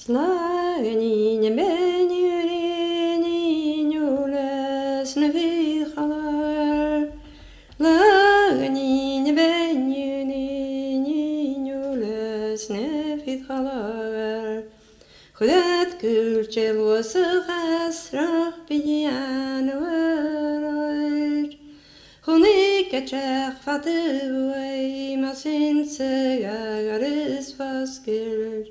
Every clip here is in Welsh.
Slagni ben jurin jules nevi khalar. Lagni ben jurin jules nevi khalar. Khudat kulchel wasghasrah biyan waraj. Hunik achach fatway masin segagaris vaskir.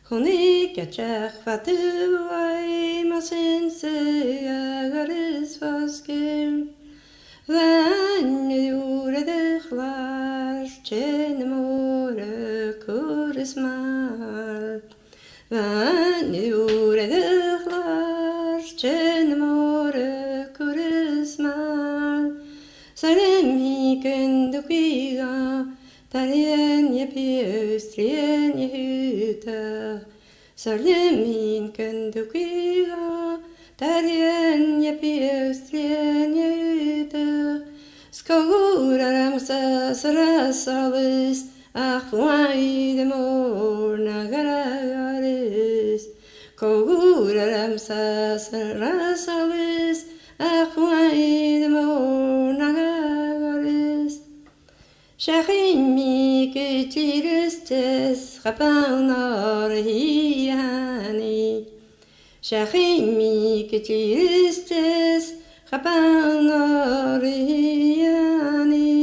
Hunik achach fatway masin segagaris vaskir. Van jure de glas chen more kurismal. Van jure de glas chen more kurismal. Salemi kundukiga talien je pjustrien je huta. Salemi kundukiga talien je pjustrien je huta. Skoraram sarasalis ach wai de morna garagaris. Skoraram sarasalis ach wai de morna garagaris. Shachimi kutiristes chapanar hiani. Shachimi kutiristes chapanar hiani.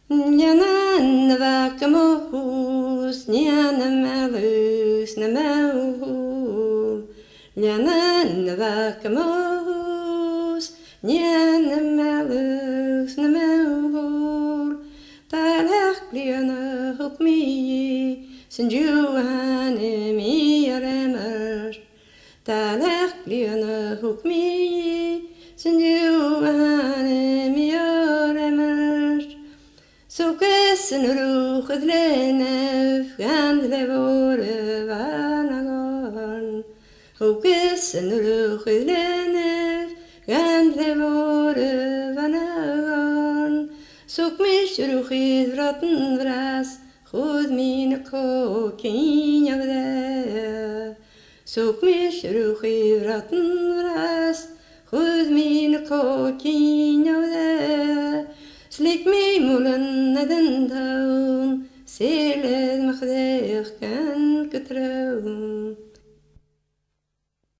Nyanan vakamohus nyanamalus namahu. Nyanan vakamohus nyanamalus namahu. Talach gliana hukmi sinjuhanim yaremer. Talach gliana hukmi sinjuhanim yaremer. So kessen ruch het lenef gaan levore vanagan. So kessen ruch het lenef gaan levore vanagan. Zoek mich ruch het ratten vras, goed mine kokin javde. Zoek mich ruch het ratten vras, goed mine kokin javde. Slik mi mulen den taun, seled machde